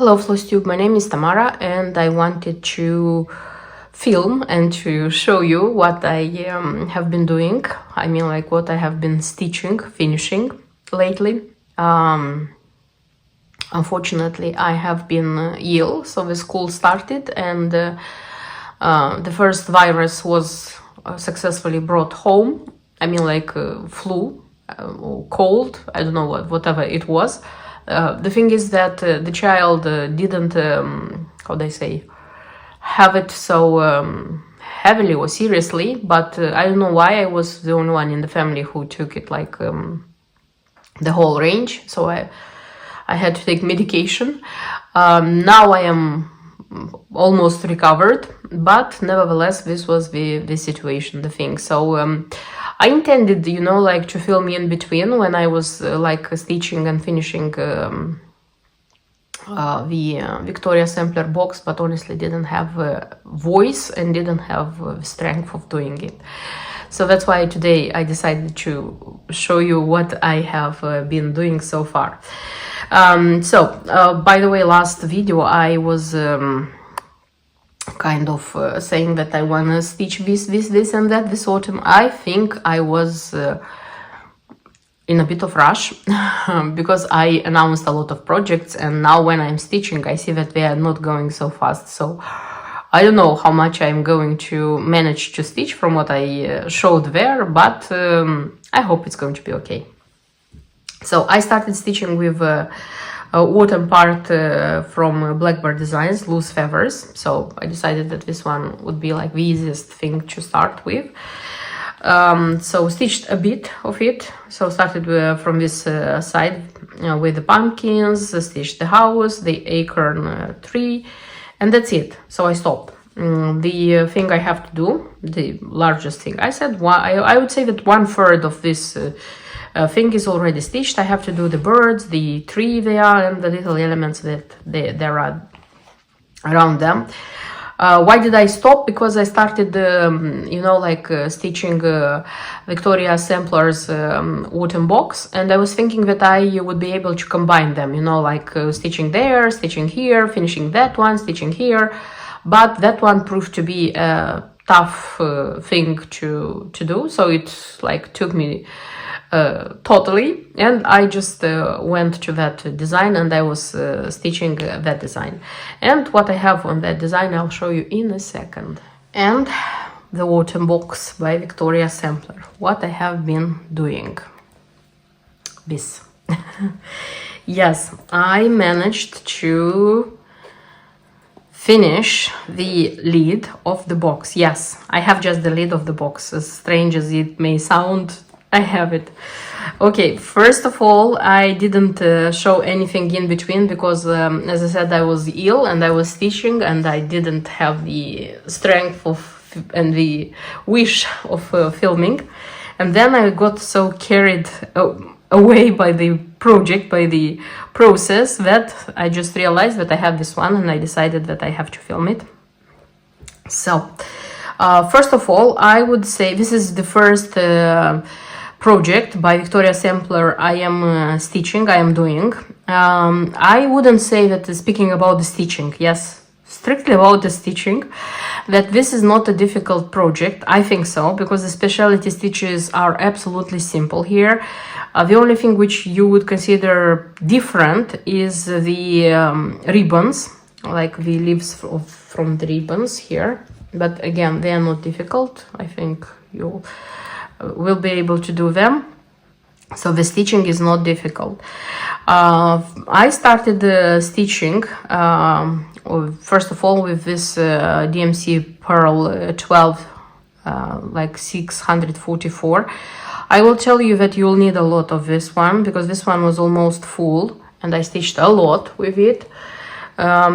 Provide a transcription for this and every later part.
Hello FlossTube, my name is Tamara and I wanted to film and to show you what I have been doing. I mean, like what I have been stitching, finishing lately. Unfortunately, I have been ill, so the school started and the first virus was successfully brought home. I mean, like flu or cold, I don't know whatever it was. The thing is that the child didn't, how they say, have it so heavily or seriously, but I don't know why I was the only one in the family who took it like the whole range. So I had to take medication. Now I am almost recovered, but nevertheless, this was the situation, the thing. So I intended, you know, like to film in between when I was like stitching and finishing the Victoria Sampler box, but honestly didn't have voice and didn't have strength of doing it. So that's why today I decided to show you what I have been doing so far. By the way, last video I was kind of saying that I want to stitch this and that this autumn. I think I was in a bit of rush because I announced a lot of projects, and now when I'm stitching I see that they are not going so fast. So I don't know how much I'm going to manage to stitch from what I showed there, but I hope it's going to be okay. So I started stitching with autumn part from Blackbird Designs, Loose Feathers. So I decided that this one would be like the easiest thing to start with. So stitched a bit of it. So started from this side with the pumpkins, stitched the house, the acorn tree, and that's it. So I stopped. The thing I have to do, the largest thing, I said, I would say that 1/3 of this thing is already stitched. I have to do the birds, the tree there, and the little elements that there are around them. Why did I stop? Because I started, you know, like stitching Victoria Sampler's autumn box, and I was thinking that I would be able to combine them, you know, like stitching there, stitching here, finishing that one, stitching here. But that one proved to be a tough thing to do, so it like took me totally, and I just went to that design and I was stitching that design. And what I have on that design I'll show you in a second. And the autumn box by Victoria Sampler, what I have been doing. This. Yes, I managed to finish the lid of the box. Yes, I have just the lid of the box. As strange as it may sound, I have it. Okay, first of all, I didn't show anything in between because, as I said, I was ill and I was stitching and I didn't have the strength of and the wish of filming. And then I got so carried away by the project, by the process, that I just realized that I have this one and I decided that I have to film it. So, first of all, I would say this is the first project by Victoria Sampler I am stitching, I am doing. I wouldn't say that speaking about the stitching, yes, strictly about the stitching, that this is not a difficult project. I think so, because the specialty stitches are absolutely simple here. The only thing which you would consider different is the ribbons, like the leaves from the ribbons here. But again, they are not difficult. I think you will be able to do them. So the stitching is not difficult. I started stitching first of all with this DMC Pearl 12 like 644. I will tell you that you'll need a lot of this one because this one was almost full and I stitched a lot with it.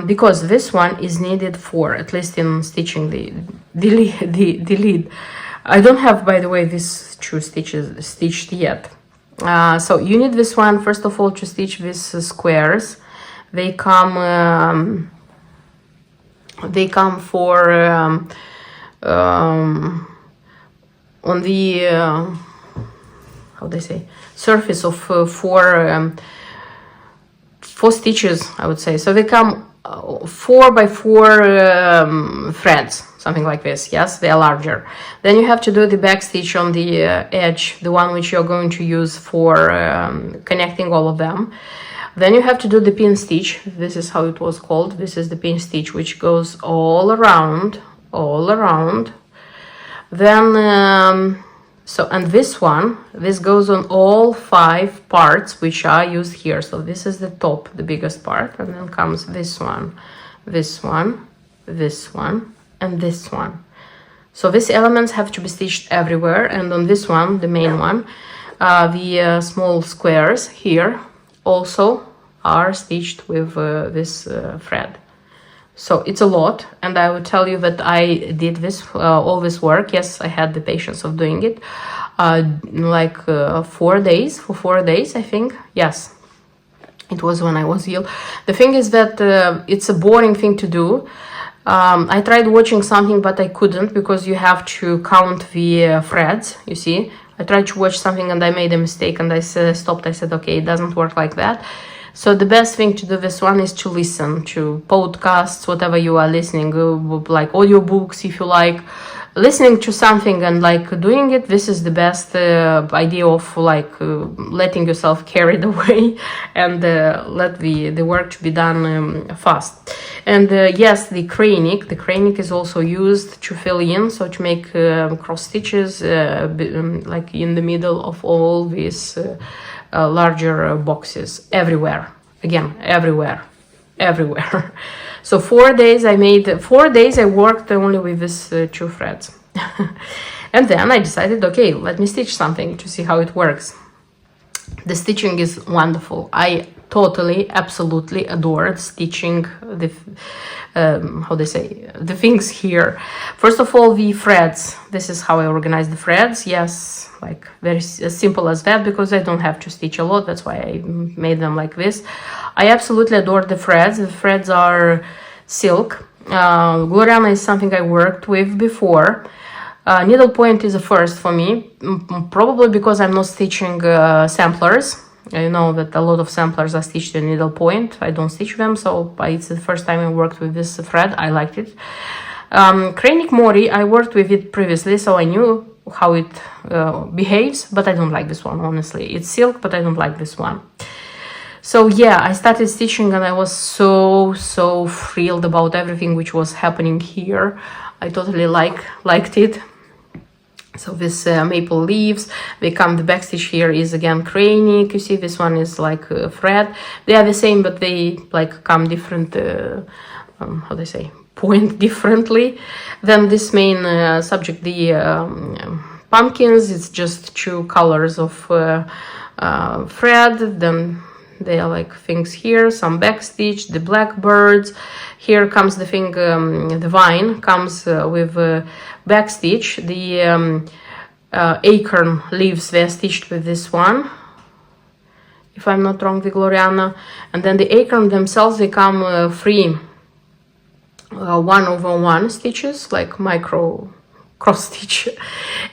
Because this one is needed for, at least in stitching the lid. I don't have, by the way, these two stitches stitched yet. So you need this one, first of all, to stitch these squares. They come for on the how they say, surface of four 4 stitches, I would say. So they come 4 by 4 threads, something like this. Yes, they are larger. Then you have to do the back stitch on the edge, the one which you're going to use for connecting all of them. Then you have to do the pin stitch. This is how it was called. This is the pin stitch, which goes all around. Then and this one, this goes on all 5 parts which are used here. So this is the top, the biggest part, and then comes this one, this one, this one, and this one. So these elements have to be stitched everywhere, and on this one, the main one, the small squares here also are stitched with this thread. So it's a lot, and I would tell you that I did this all this work. Yes, I had the patience of doing it, 4 days, for 4 days, I think. Yes, it was when I was ill. The thing is that it's a boring thing to do. I tried watching something, but I couldn't, because you have to count the threads, you see. I tried to watch something and I made a mistake, and I stopped. I said, okay, it doesn't work like that. So the best thing to do this one is to listen to podcasts, whatever you are listening, like audiobooks, if you like. Listening to something and like doing it, this is the best idea of like letting yourself carried away and let the work to be done fast. And yes, the cranny is also used to fill in, so to make cross stitches like in the middle of all these larger boxes, everywhere. Again, everywhere. So 4 days I worked only with these 2 threads. And then I decided, okay, let me stitch something to see how it works. The stitching is wonderful. I totally, absolutely adored stitching the the things here. First of all, the threads. This is how I organize the threads. Yes, like very simple as that, because I don't have to stitch a lot. That's why I made them like this. I absolutely adore the threads. The threads are silk. Gloriana is something I worked with before. Needlepoint is a first for me, probably because I'm not stitching samplers. I know that a lot of samplers are stitched in needlepoint. I don't stitch them, so it's the first time I worked with this thread. I liked it. Kreinik Mori, I worked with it previously, so I knew how it behaves, but I don't like this one, honestly. It's silk, but I don't like this one. So yeah, I started stitching and I was so thrilled about everything which was happening here. I totally liked it. So this maple leaves, the back stitch here is again Kreinik. You see, this one is like thread. They are the same, but they like come different, point differently. Then this main subject, the pumpkins, it's just 2 colors of thread. Then they are like things here, some back stitch, the blackbirds. Here comes the thing, the vine comes with back stitch. The acorn leaves, they're stitched with this one, if I'm not wrong, the Gloriana. And then the acorn themselves, they come 3 1/1 stitches, like micro cross stitch.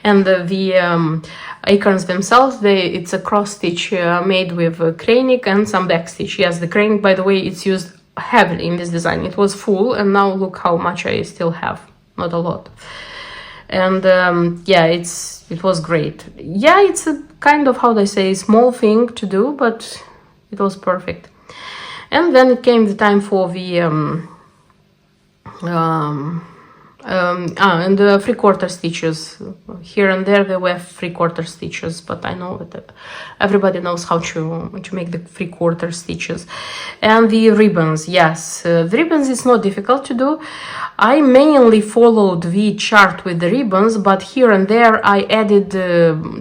And the acorns themselves, it's a cross stitch made with Kreinik and some back stitch. Yes, the Kreinik, by the way, it's used heavily in this design. It was full, and now look how much I still have. Not a lot. And yeah, it was great. Yeah, it's a kind of, how they say, small thing to do, but it was perfect. And then it came the time for the and the 3/4 stitches. Here and there were 3/4 stitches, but I know that everybody knows how to make the 3/4 stitches. And the ribbons, yes, the ribbons is not difficult to do. I mainly followed the chart with the ribbons, but here and there I added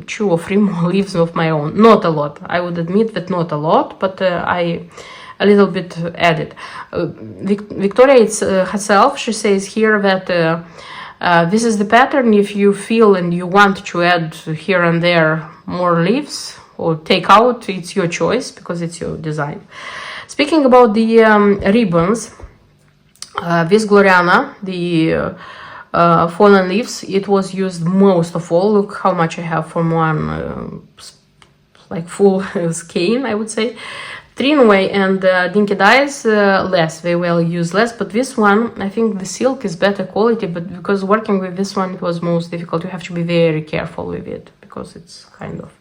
2 or 3 more leaves of my own. Not a lot, I would admit that not a lot, but I a little bit added. Victoria herself, she says here that this is the pattern. If you feel and you want to add here and there more leaves or take out, it's your choice, because it's your design. Speaking about the ribbons, this Gloriana, the fallen leaves, it was used most of all. Look how much I have from one like full skein, I would say. Stringway and Dinky Dyes less, they will use less, but this one, I think the silk is better quality, but because working with this one it was most difficult. You have to be very careful with it because it's kind of,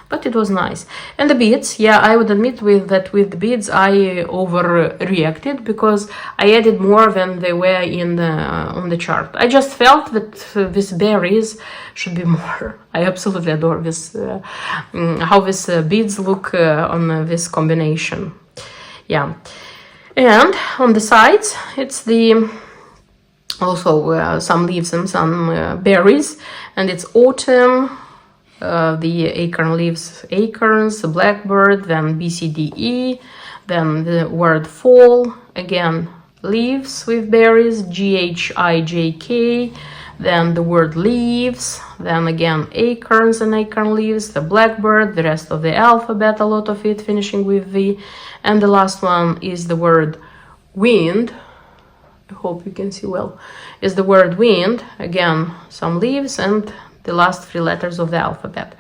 but it was nice. And the beads, yeah, I would admit with the beads I overreacted because I added more than they were in the on the chart. I just felt that these berries should be more. I absolutely adore this how these beads look on this combination. Yeah, and on the sides it's the also some leaves and some berries, and it's autumn. The acorn leaves, acorns, the blackbird, then BCDE, then the word fall, again leaves with berries, GHIJK, then the word leaves, then again acorns and acorn leaves, the blackbird, the rest of the alphabet, a lot of it finishing with V, and the last one is the word wind. I hope you can see well, is the word wind, again some leaves and the last 3 letters of the alphabet.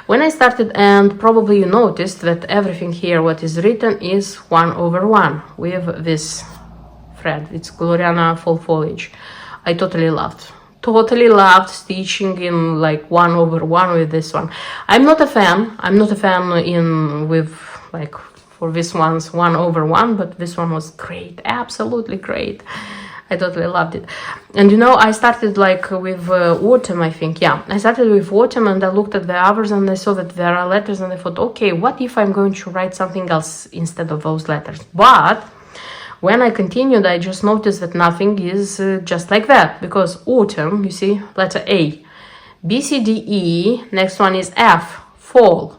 When I started, and probably you noticed that everything here what is written is 1/1 with this thread. It's Gloriana Fall Foliage. I totally loved stitching in like 1/1 with this one. I'm not a fan in with like for this one's 1/1, but this one was great, absolutely great. I totally loved it. And you know, I started like with autumn, I think. Yeah, I started with autumn and I looked at the others and I saw that there are letters and I thought, okay, what if I'm going to write something else instead of those letters? But when I continued, I just noticed that nothing is just like that, because autumn, you see, letter A, B, C, D, E, next one is F, fall.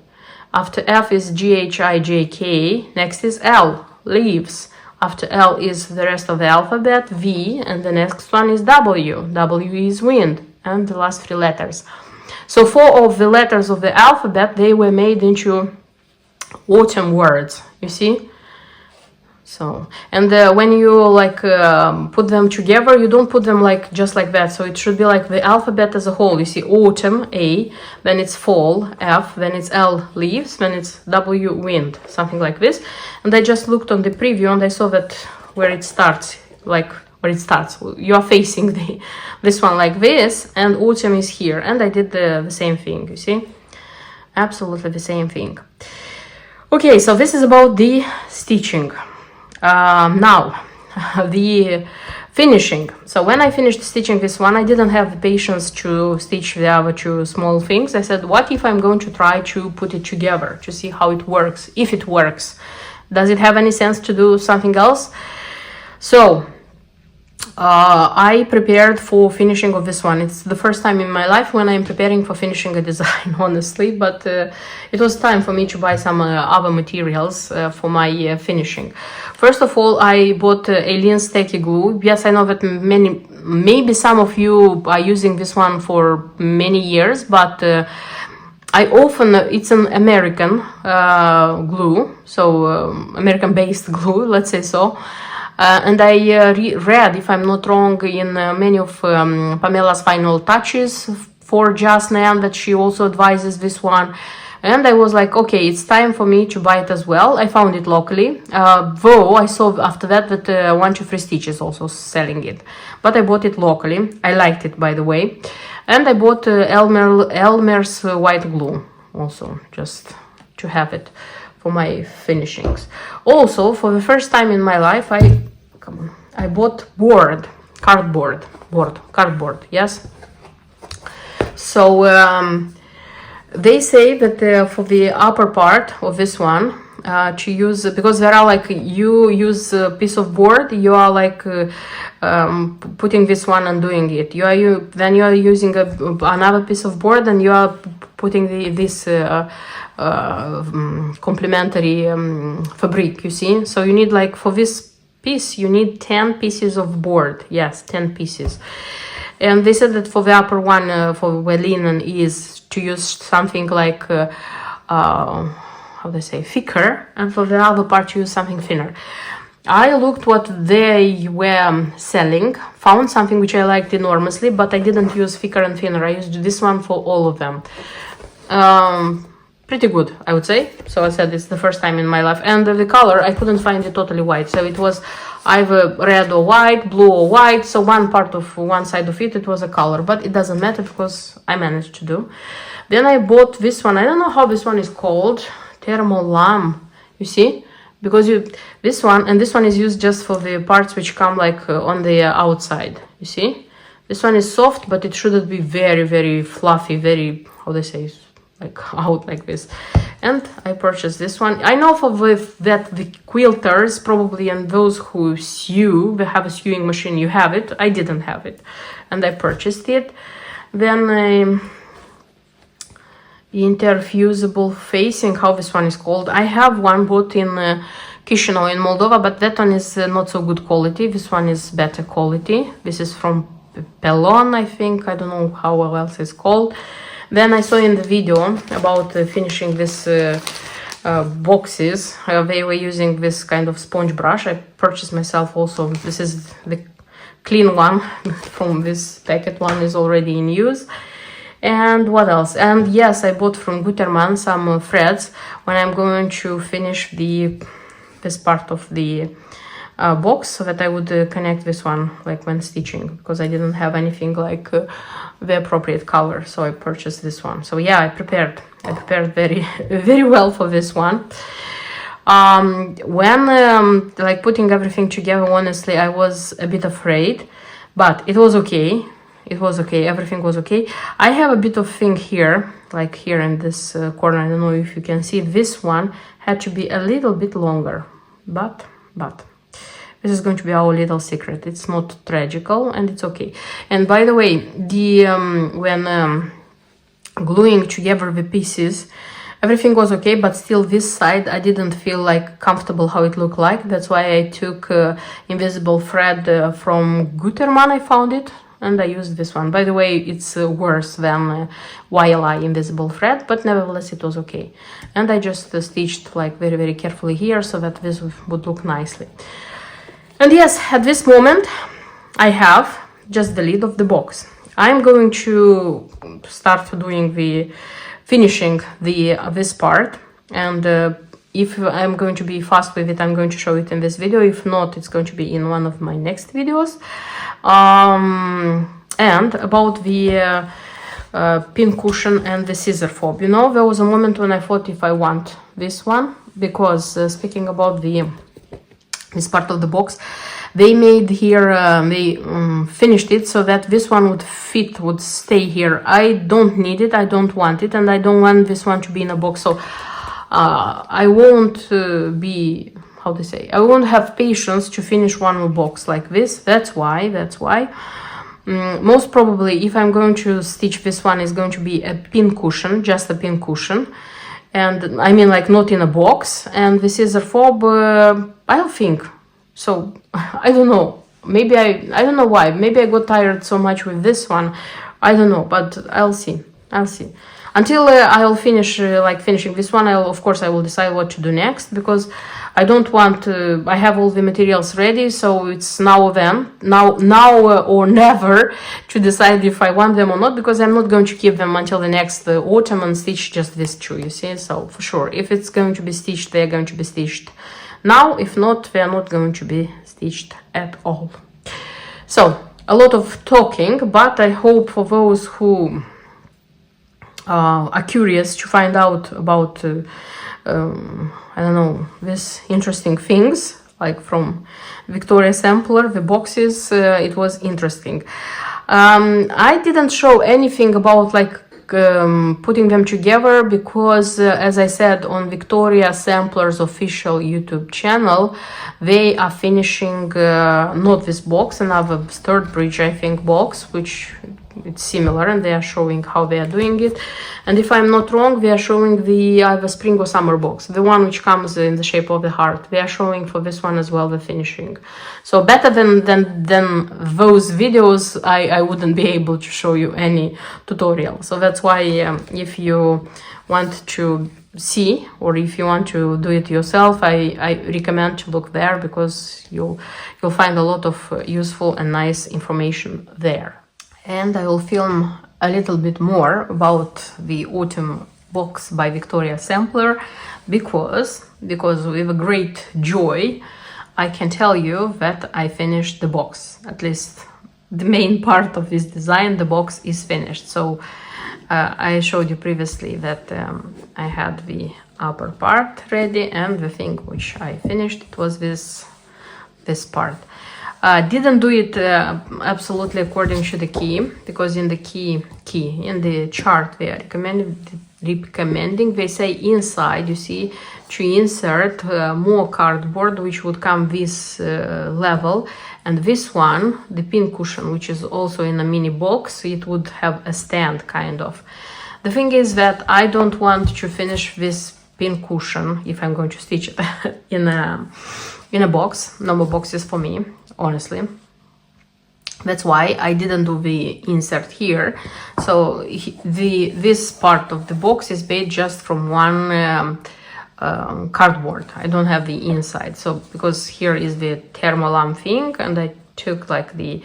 After F is GHIJK, next is L, leaves. After L is the rest of the alphabet, V, and the next one is W. W is wind, and the last 3 letters. So 4 of the letters of the alphabet, they were made into autumn words, you see? So, and when you like put them together, you don't put them like just like that. So it should be like the alphabet as a whole. You see autumn, A, then it's fall, F, then it's L, leaves, then it's W, wind, something like this. And I just looked on the preview and I saw that where it starts, you are facing this one like this, and autumn is here. And I did the same thing, you see? Absolutely the same thing. Okay, so this is about the stitching. Now, the finishing. So when I finished stitching this one, I didn't have the patience to stitch the other 2 small things. I said, what if I'm going to try to put it together to see how it works, if it works? Does it have any sense to do something else? So I prepared for finishing of this one. It's the first time in my life when I'm preparing for finishing a design, honestly, but it was time for me to buy some other materials for my finishing. First of all, I bought Alien Sticky Glue. Yes, I know that maybe some of you are using this one for many years, but it's an American glue, so American-based glue, let's say so. And I read, if I'm not wrong, in many of Pamela's final touches for Just Nan that she also advises this one. And I was like, okay, it's time for me to buy it as well. I found it locally, though I saw after that 123 Stitch is also selling it. But I bought it locally. I liked it, by the way. And I bought Elmer's white glue also, just to have it for my finishings. Also, for the first time in my life, I bought cardboard, yes. So they say that for the upper part of this one, to use, because there are like, you use a piece of board, you are like putting this one and doing it. Then you are using another piece of board and you are putting this complementary fabric, you see. So you need, like, for this piece you need 10 pieces of board. Yes, 10 pieces. And they said that for the upper one, for where linen is, to use something like how they say, thicker, and for the other part use something thinner. I looked what they were selling, found something which I liked enormously, but I didn't use thicker and thinner. I used this one for all of them. pretty good, I would say. So I said it's the first time in my life. And the color, I couldn't find it totally white. So it was either red or white, blue or white. So one side of it was a color, but it doesn't matter because I managed to do. Then I bought this one. I don't know how this one is called. Thermolam, you see? Because this one is used just for the parts which come like on the outside, you see? This one is soft, but it shouldn't be very, very fluffy, very, how they say, like out like this. And I purchased this one. I know that the quilters probably, and those who sew, they have a sewing machine, you have it. I didn't have it. And I purchased it. Then interfusible facing, how this one is called. I have one bought in Chisinau in Moldova, but that one is not so good quality. This one is better quality. This is from Pelon, I think. I don't know how else it's called. Then I saw in the video about finishing this boxes. They were using this kind of sponge brush. I purchased myself also. This is the clean one from this packet. One is already in use. And what else? And yes, I bought from Gutermann some threads when I'm going to finish this part of the box, so that I would connect this one like when stitching, because I didn't have anything like the appropriate color, so I purchased this one. So yeah, I prepared very very well for this one. When like putting everything together, honestly, I was a bit afraid, but it was okay. It was okay, everything was okay. I have a bit of thing here, like here in this corner. I don't know if you can see. This one had to be a little bit longer, but this is going to be our little secret. It's not tragical and it's okay. And by the way, the when gluing together the pieces, everything was okay, but still this side I didn't feel like comfortable how it looked like. That's why I took invisible thread from Gutermann. I found it and I used this one. By the way, it's worse than YLI invisible thread, but nevertheless it was okay. And I just stitched like very, very carefully here so that this would look nicely. And yes, at this moment I have just the lid of the box. I'm going to start doing the finishing this part, and if I'm going to be fast with it, I'm going to show it in this video. If not, it's going to be in one of my next videos. And about the pin cushion and the scissor fob, you know, there was a moment when I thought if I want this one, because speaking about this part of the box, they made here, they finished it so that this one would stay here. I don't need it, I don't want it, and I don't want this one to be in a box. So I won't be, how to say, I won't have patience to finish one more box like this. That's why. Most probably, if I'm going to stitch this one, is going to be a pin cushion, just a pin cushion. And I mean, like, not in a box. And the scissor fob, I don't think. So, I don't know. Maybe I don't know why. Maybe I got tired so much with this one. I don't know, but I'll see. Until I'll finish, finishing this one, of course, I will decide what to do next, because I don't want to, I have all the materials ready, so it's now or never to decide if I want them or not, because I'm not going to keep them until the next autumn and stitch just these two, you see. So for sure, if it's going to be stitched, they're going to be stitched now. If not, they are not going to be stitched at all. So a lot of talking, but I hope for those who are curious to find out about I don't know, these interesting things, like from Victoria Sampler, the boxes, it was interesting. I didn't show anything about like putting them together, because as I said, on Victoria Sampler's official YouTube channel, they are finishing not this box, another Sturbridge, I think, box, which it's similar, and they are showing how they are doing it. And if I'm not wrong, they are showing the either spring or summer box, the one which comes in the shape of the heart. They are showing for this one as well the finishing. So better than those videos, I wouldn't be able to show you any tutorial. So that's why if you want to see, or if you want to do it yourself, I recommend to look there, because you'll find a lot of useful and nice information there. And I will film a little bit more about the autumn box by Victoria Sampler because with a great joy I can tell you that I finished the box. At least the main part of this design, the box is finished. So I showed you previously that I had the upper part ready, and the thing which I finished, it was this part. Didn't do it absolutely according to the key, because in the key in the chart they are recommending, they say inside, you see, to insert more cardboard, which would come this level, and this one, the pin cushion, which is also in a mini box, it would have a stand kind of. The thing is that I don't want to finish this pin cushion if I'm going to stitch it in a box. No more boxes for me, honestly. That's why I didn't do the insert here. So this part of the box is made just from one cardboard. I don't have the inside. So because here is the Thermolam thing, and I took like the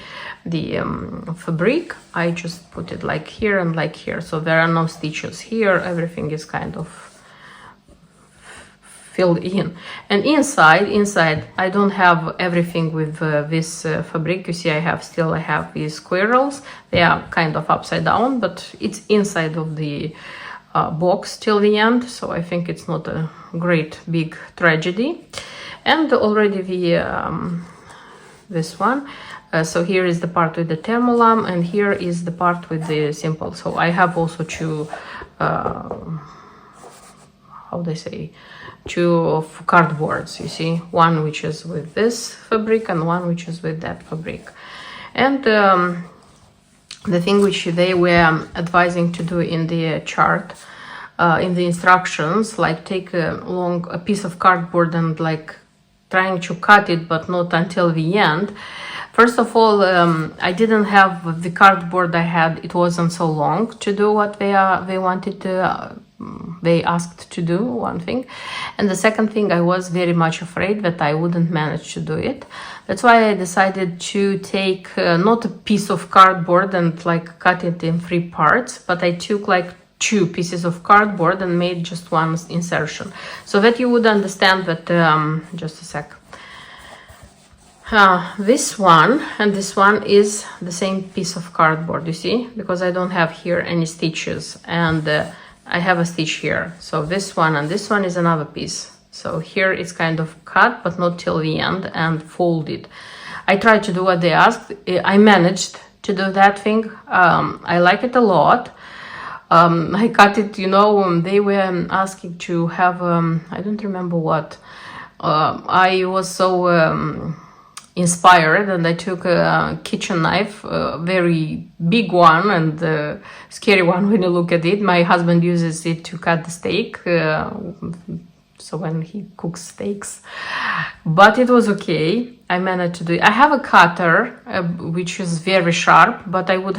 fabric, I just put it like here and like here. So there are no stitches here. Everything is kind of filled in. And inside I don't have everything with this fabric. You see, I have these squirrels. They are kind of upside down, but it's inside of the box till the end, so I think it's not a great big tragedy. And already the this one, so here is the part with the Thermolam, and here is the part with the simple. So I have also two how they say, two of cardboards, you see, one which is with this fabric and one which is with that fabric. And the thing which they were advising to do in the chart, in the instructions, like take a piece of cardboard and like trying to cut it, but not until the end. First of all, I didn't have the cardboard I had. It wasn't so long to do what they wanted to. They asked to do one thing, and the second thing, I was very much afraid that I wouldn't manage to do it. That's why I decided to take not a piece of cardboard and like cut it in 3 parts, but I took like 2 pieces of cardboard and made just one insertion, so that you would understand that. Just a sec. This one and this one is the same piece of cardboard, you see, because I don't have here any stitches, and I have a stitch here. So this one and this one is another piece. So here it's kind of cut, but not till the end, and folded. I tried to do what they asked. I managed to do that thing. I like it a lot. I cut it, you know, they were asking to have, I don't remember what. I was so inspired, and I took a kitchen knife, a very big one and scary one when you look at it. My husband uses it to cut the steak, so when he cooks steaks, but it was okay. I managed to do it. I have a cutter which is very sharp, but I wouldn't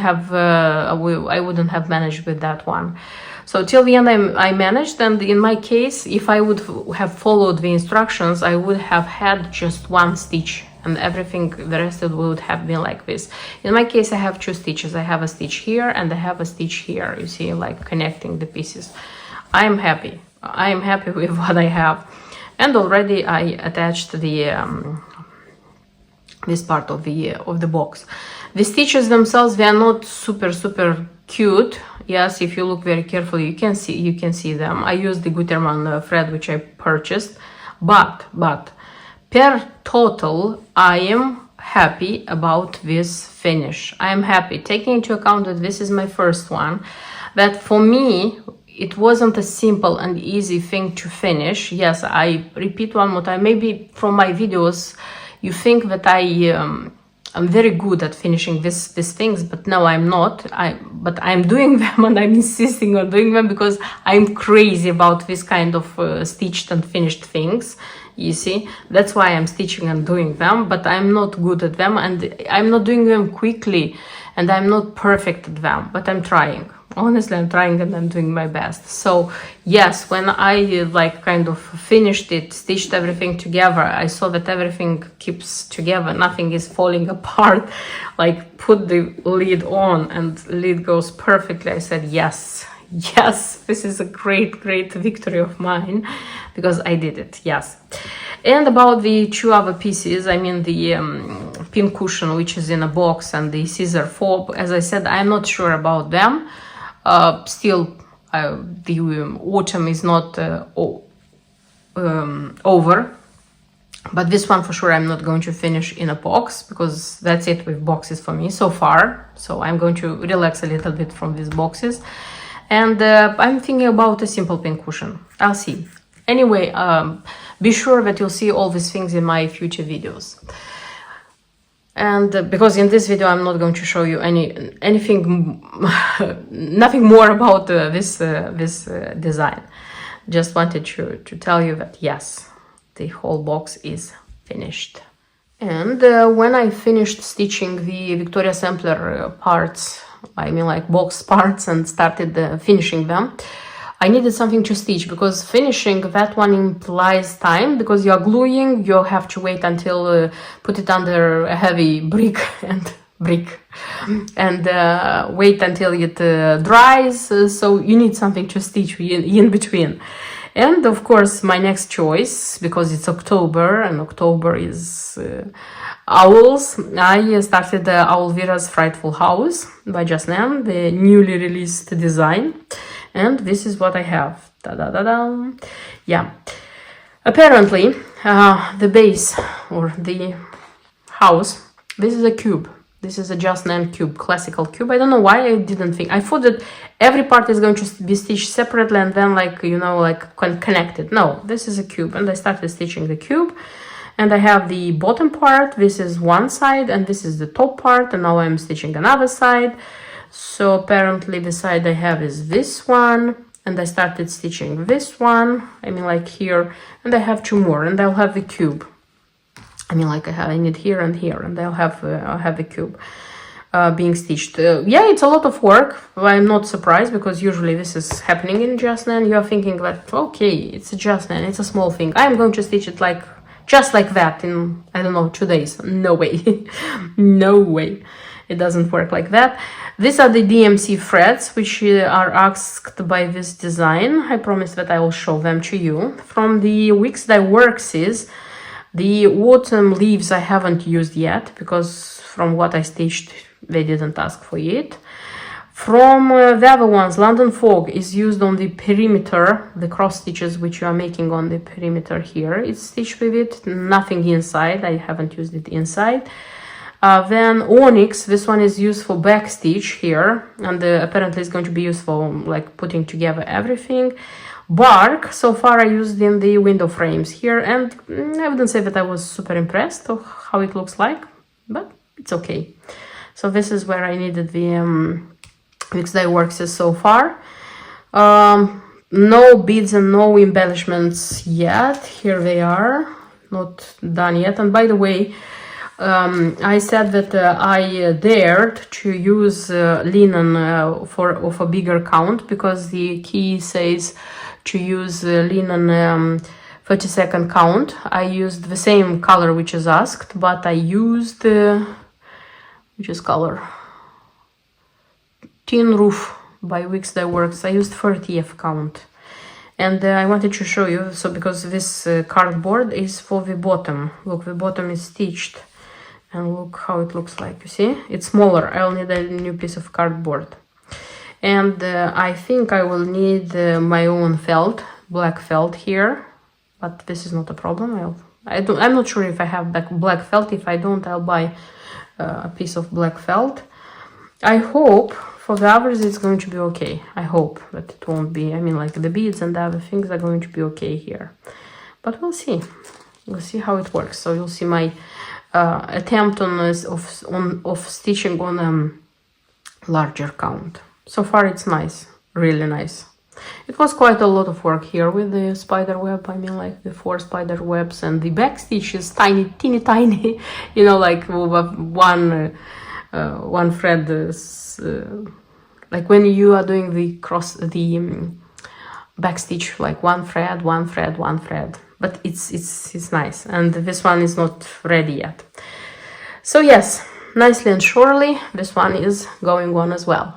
have managed with that one. So till the end I managed, and in my case, if I would have followed the instructions, I would have had just 1 stitch, and everything, the rest of it would have been like this. In my case, I have 2 stitches. I have a stitch here and I have a stitch here, you see, like connecting the pieces. I am happy with what I have. And already I attached the this part of the box. The stitches themselves, they are not super cute. Yes, if you look very carefully, you can see them. I used the Gutermann thread which I purchased, but per total, I am happy about this finish. I am happy, taking into account that this is my first one, that for me, it wasn't a simple and easy thing to finish. Yes, I repeat one more time, maybe from my videos, you think that I'm very good at finishing these things, but no, I'm not. But I'm doing them, and I'm insisting on doing them because I'm crazy about this kind of stitched and finished things. You see, that's why I'm stitching and doing them, but I'm not good at them, and I'm not doing them quickly, and I'm not perfect at them, but I'm trying. Honestly, I'm trying, and I'm doing my best. So yes, when I like kind of finished it, stitched everything together, I saw that everything keeps together, nothing is falling apart. Like, put the lid on and lid goes perfectly. I said, yes, Yes, this is a great victory of mine because I did it. Yes. And about the two other pieces, I mean the pin cushion, which is in a box, and the scissor fob, as I said, I'm not sure about them. Still, the autumn is not over. But this one for sure I'm not going to finish in a box, because that's it with boxes for me so far. So I'm going to relax a little bit from these boxes. And I'm thinking about a simple pin cushion. I'll see. Anyway, be sure that you'll see all these things in my future videos. And because in this video I'm not going to show you anything, nothing more about this design. Just wanted to tell you that yes, the whole box is finished. And when I finished stitching the Victoria Sampler parts, I mean like box parts, and started finishing them, I needed something to stitch, because finishing that one implies time, because you're gluing, you have to wait until put it under a heavy brick and wait until it dries, so you need something to stitch in between. And of course, my next choice, because it's October and October is owls, I started Owlvira's Frightful House by Jasnem, the newly released design. And this is what I have. Da-da-da-da. Yeah. Apparently, the base or the house, this is a cube. This is a Jasnem cube, classical cube. I don't know why I didn't think. I thought that every part is going to be stitched separately and then like, you know, like connected. No, this is a cube. And I started stitching the cube. And I have the bottom part. This is one side and this is the top part. And now I'm stitching another side. So apparently the side I have is this one. And I started stitching this one. I mean like here. And I have two more. And I'll have the cube. I mean, like I need here and here, and I'll have the cube being stitched. Yeah, it's a lot of work. I'm not surprised, because usually this is happening in Jasnem. You're thinking that, okay, it's a Jasnem, it's a small thing. I'm going to stitch it like just like that in, I don't know, 2 days. No way. No way. It doesn't work like that. These are the DMC threads, which are asked by this design. I promise that I will show them to you. From the Wix Dye Works, the autumn leaves I haven't used yet, because from what I stitched, they didn't ask for it. From the other ones, London Fog is used on the perimeter, the cross stitches which you are making on the perimeter here. It's stitched with it, nothing inside. I haven't used it inside. Then Onyx, this one is used for back stitch here, and apparently it's going to be used for like putting together everything. Bark, so far I used in the window frames here, and I wouldn't say that I was super impressed of how it looks like, but it's okay. So this is where I needed the Wix Dye Works so far. No beads and no embellishments yet. Here they are, not done yet. And by the way, I said that I dared to use linen of a bigger count, because the key says to use linen 30-second count. I used the same color which is asked, but I used which is color? Tin Roof by Wix Dye Works. I used 30th count. And I wanted to show you, so because this cardboard is for the bottom. Look, the bottom is stitched. And look how it looks like, you see? It's smaller. I'll need a new piece of cardboard. And I think I will need my own felt, black felt here. But this is not a problem. I'm not sure if I have black felt. If I don't, I'll buy a piece of black felt. I hope for the others it's going to be okay. I hope that it won't be. I mean, like the beads and the other things are going to be okay here. But we'll see. We'll see how it works. So you'll see my attempt of stitching on a larger count. So far it's nice, really nice. It was quite a lot of work here with the spider web. I mean, like the 4 spider webs, and the back stitch is tiny, teeny tiny. You know, like one thread. Like when you are doing the back stitch, like one thread. But it's nice, and this one is not ready yet. So yes, nicely and surely, this one is going on as well.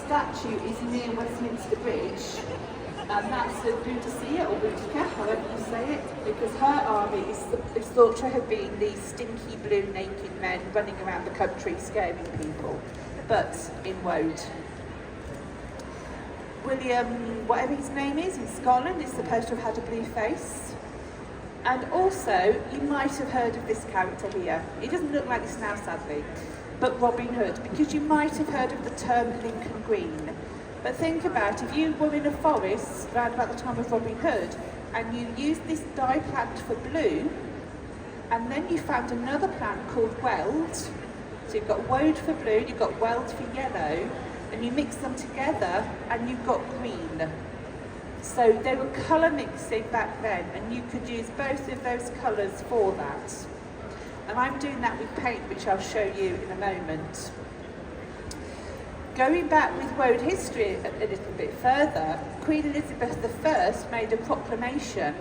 statue is near Westminster Bridge, and that's the Boudicca, or Boudica, however you say it, because her army is thought to have been these stinky blue naked men running around the country scaring people, but in woad. William, whatever his name is, in Scotland, is supposed to have had a blue face. And also, you might have heard of this character here. He doesn't look like this now, sadly, but Robin Hood, because you might have heard of the term Lincoln Green. But think about if you were in a forest around about the time of Robin Hood, and you used this dye plant for blue, and then you found another plant called weld. So you've got woad for blue, you've got weld for yellow, and you mix them together and you've got green. So they were colour mixing back then, and you could use both of those colours for that. And I'm doing that with paint, which I'll show you in a moment. Going back with woad history a little bit further, Queen Elizabeth I made a proclamation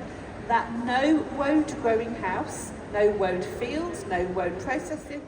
that no woad growing house, no woad fields, no woad processing,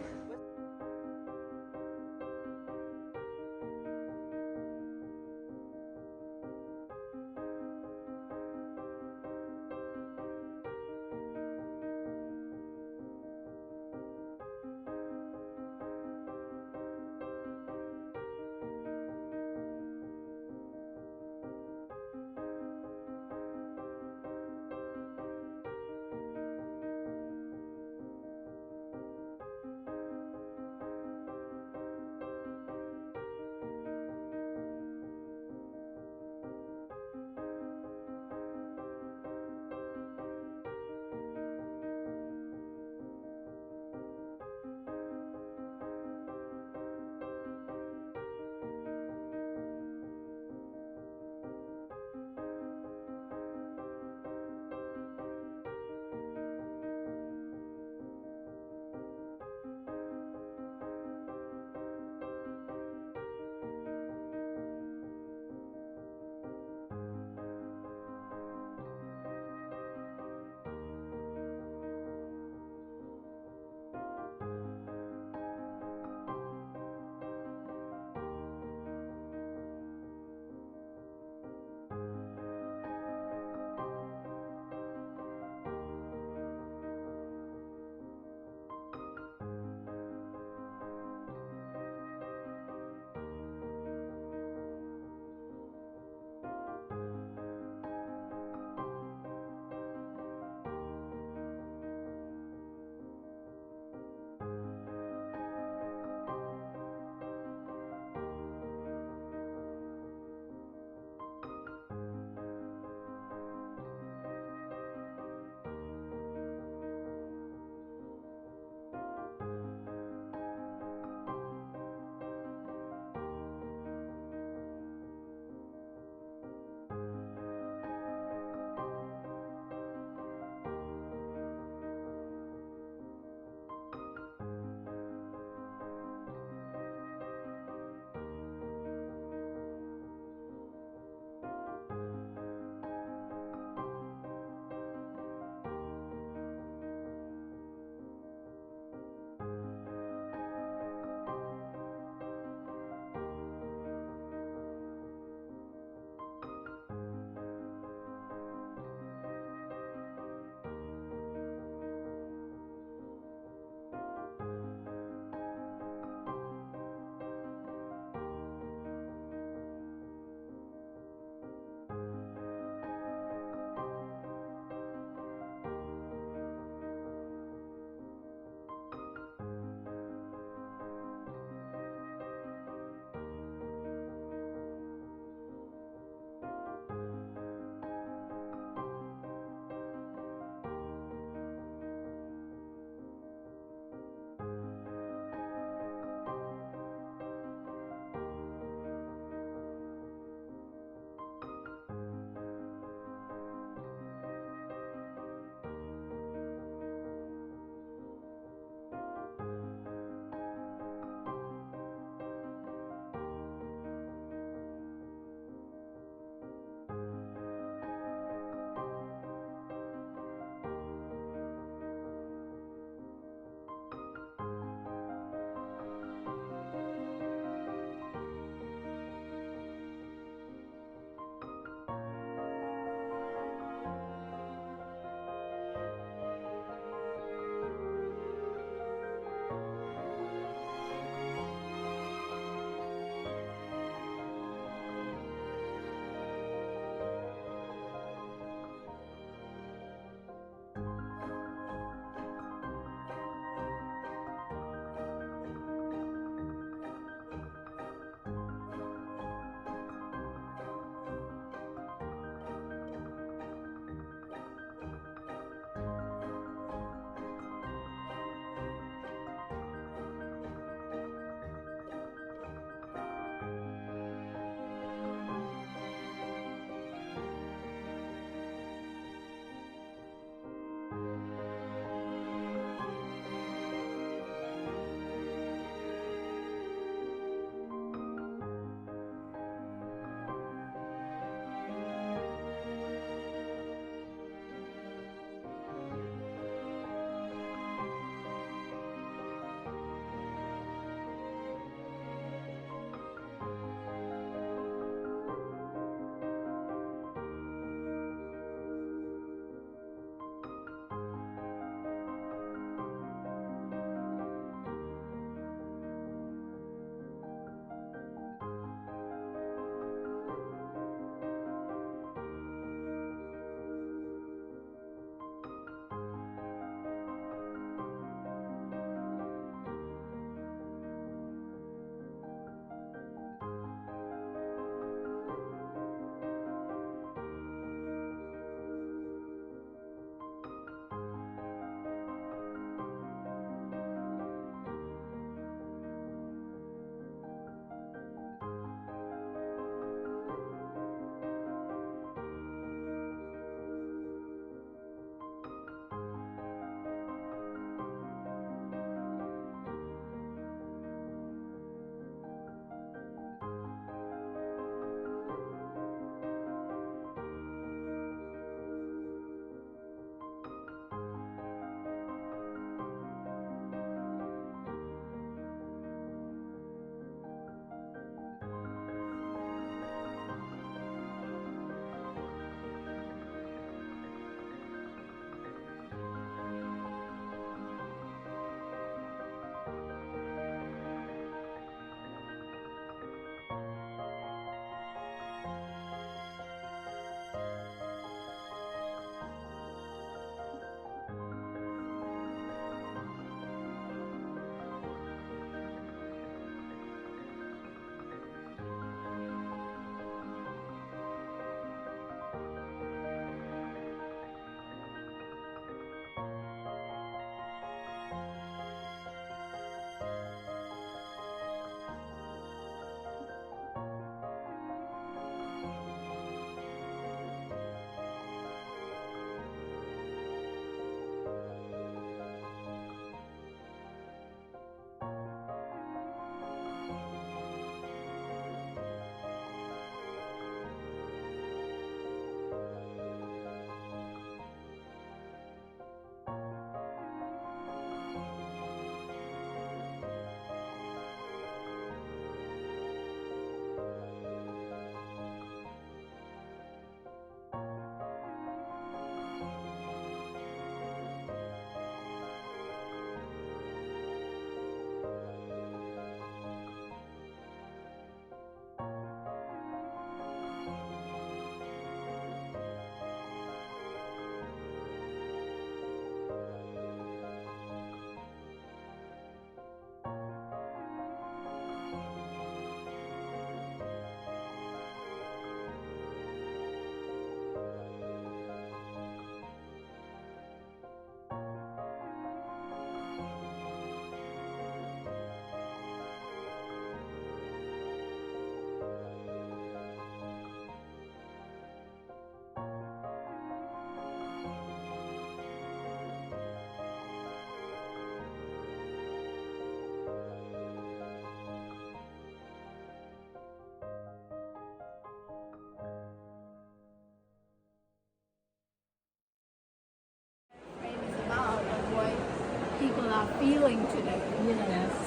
feeling to them.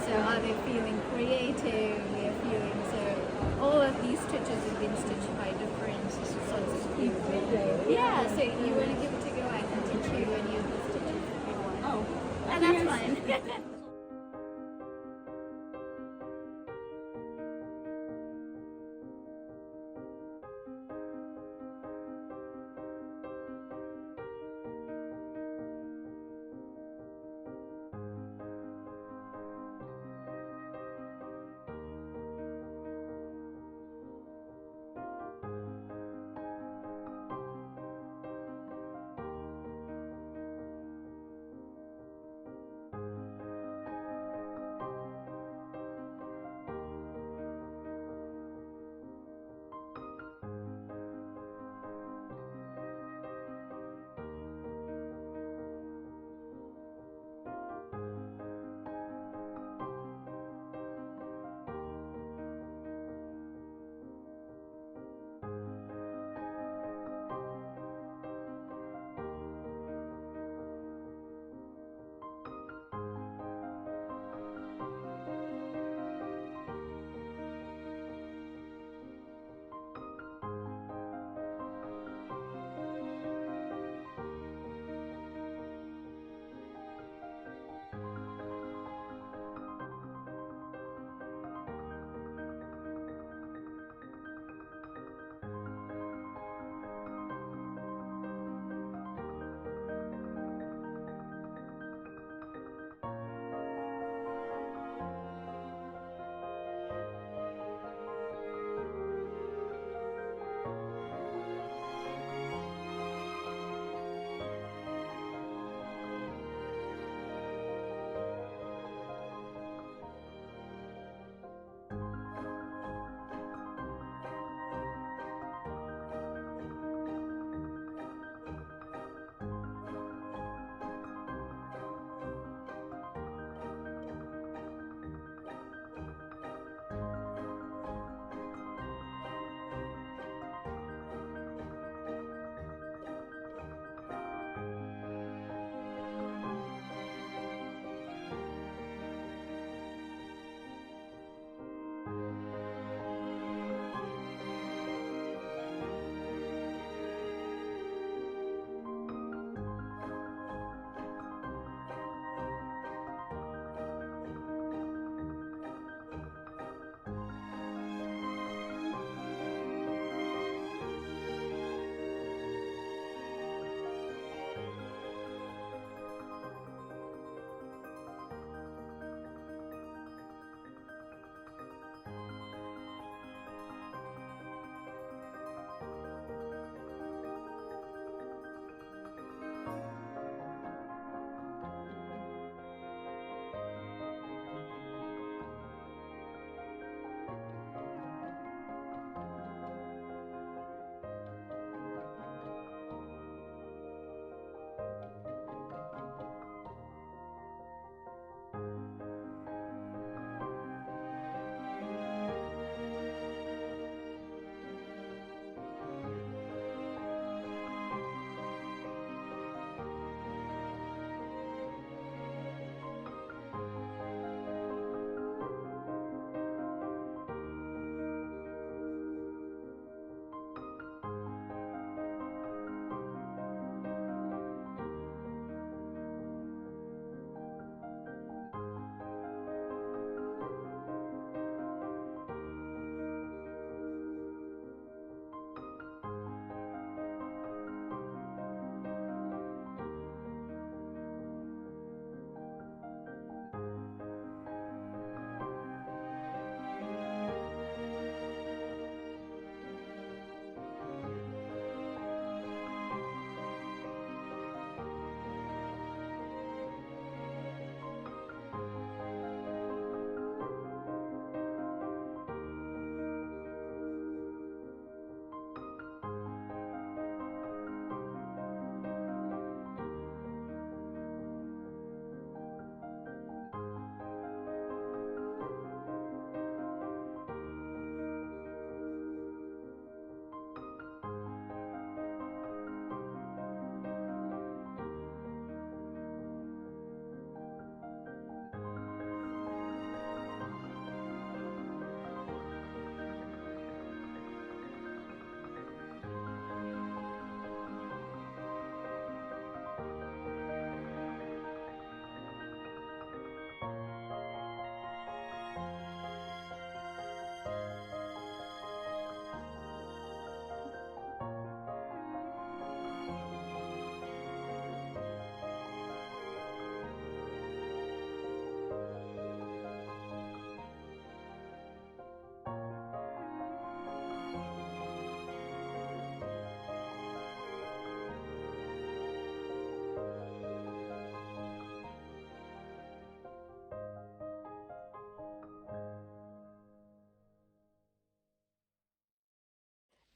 So are they feeling creative? They're feeling so. All of these stitches have been stitched by different sorts of people. Yeah, so you want to give it a go, I can teach you and use the stitches if you want. Oh, And that's fine.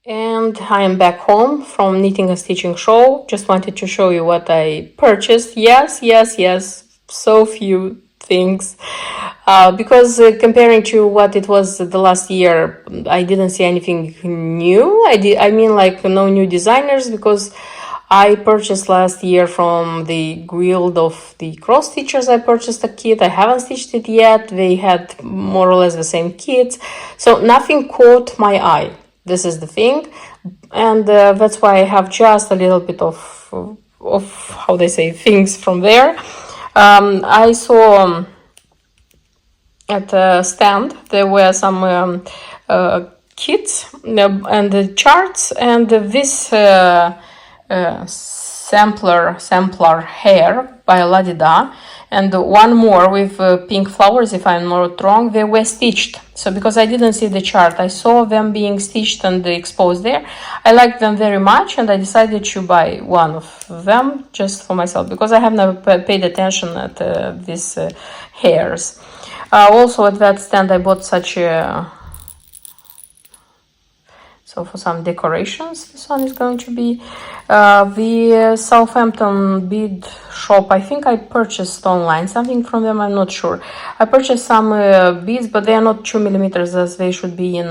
And I am back home from knitting and stitching show. Just wanted to show you what I purchased. Yes, so few things. Because comparing to what it was the last year, I didn't see anything new. I mean like no new designers, because I purchased last year from the Guild of the Cross Stitchers. I purchased a kit. I haven't stitched it yet. They had more or less the same kits, so nothing caught my eye. This is the thing, and that's why I have just a little bit of how they say things from there. I saw at a stand there were some kits and the charts, and this sampler hair by Ladida, and one more with pink flowers, if I'm not wrong. They were stitched, so because I didn't see the chart, I saw them being stitched and exposed there. I liked them very much, and I decided to buy one of them just for myself, because I have never paid attention at these hairs. Also at that stand I bought such a for some decorations. This one is going to be the Southampton bead shop. I think I purchased online something from them, I'm not sure. I purchased some beads, but they are not 2 millimeters as they should be in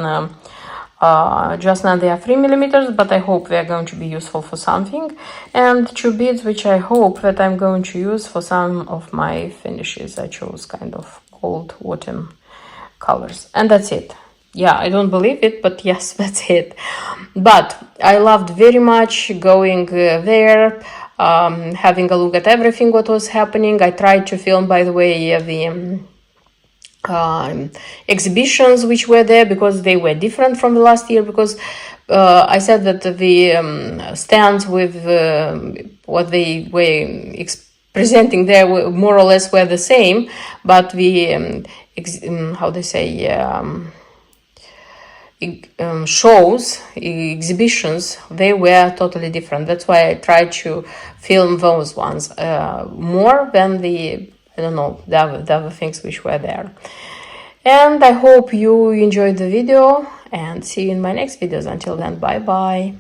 just now. They are 3 millimeters, but I hope they are going to be useful for something. And 2 beads which I hope that I'm going to use for some of my finishes. I chose kind of gold autumn colors, and that's it. Yeah, I don't believe it, but yes, that's it. But I loved very much going there, having a look at everything what was happening. I tried to film, by the way, the exhibitions which were there, because they were different from the last year, because I said that the stands with what they were presenting there were more or less were the same, but the how they say shows, exhibitions, they were totally different. That's why I tried to film those ones more than the, I don't know, the other things which were there. And I hope you enjoyed the video, and see you in my next videos. Until then, bye bye.